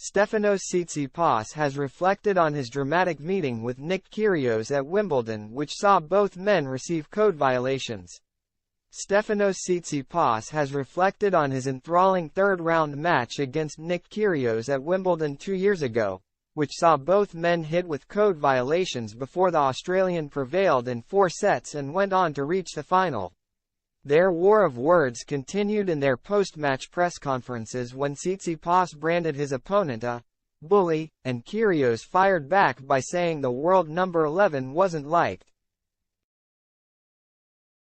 Stefanos Tsitsipas has reflected on his dramatic meeting with Nick Kyrgios at Wimbledon, which saw both men receive code violations. Stefanos Tsitsipas has reflected on his enthralling third-round match against Nick Kyrgios at Wimbledon 2 years ago, which saw both men hit with code violations before the Australian prevailed in 4 sets and went on to reach the final. Their war of words continued in their post-match press conferences when Tsitsipas branded his opponent a bully, and Kyrgios fired back by saying the world number 11 wasn't liked.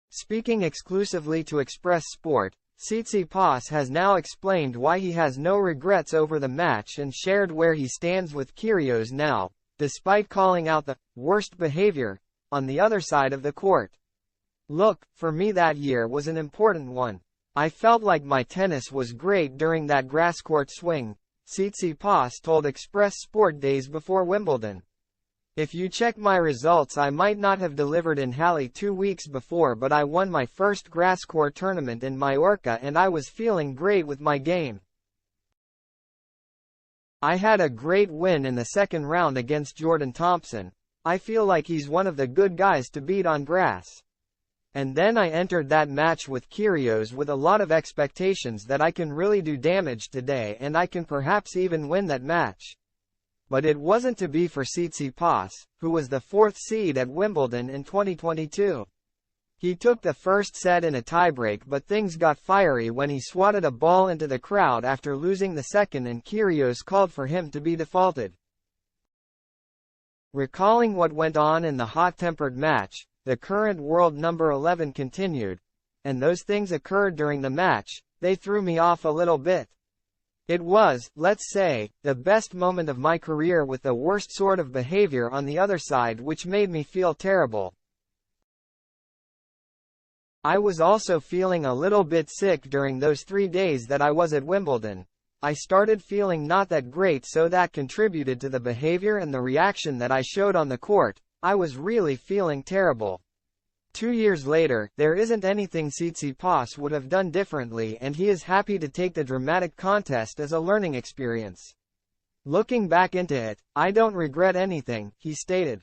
Speaking exclusively to Express Sport, Tsitsipas has now explained why he has no regrets over the match and shared where he stands with Kyrgios now, despite calling out the worst behavior on the other side of the court. "Look, for me that year was an important one. I felt like my tennis was great during that grass court swing," Tsitsipas told Express Sport days before Wimbledon. "If you check my results, I might not have delivered in Halle 2 weeks before, but I won my first grass court tournament in Mallorca and I was feeling great with my game. I had a great win in the second round against Jordan Thompson. I feel like he's one of the good guys to beat on grass. And then I entered that match with Kyrgios with a lot of expectations that I can really do damage today and I can perhaps even win that match." But it wasn't to be for Tsitsipas, who was the 4th seed at Wimbledon in 2022. He took the first set in a tiebreak, but things got fiery when he swatted a ball into the crowd after losing the second and Kyrgios called for him to be defaulted. Recalling what went on in the hot-tempered match, the current world number 11 continued, "And those things occurred during the match, they threw me off a little bit. It was, let's say, the best moment of my career with the worst sort of behavior on the other side, which made me feel terrible. I was also feeling a little bit sick during those 3 days that I was at Wimbledon. I started feeling not that great, so that contributed to the behavior and the reaction that I showed on the court. I was really feeling terrible." 2 years later, there isn't anything Tsitsipas would have done differently, and he is happy to take the dramatic contest as a learning experience. "Looking back into it, I don't regret anything," he stated.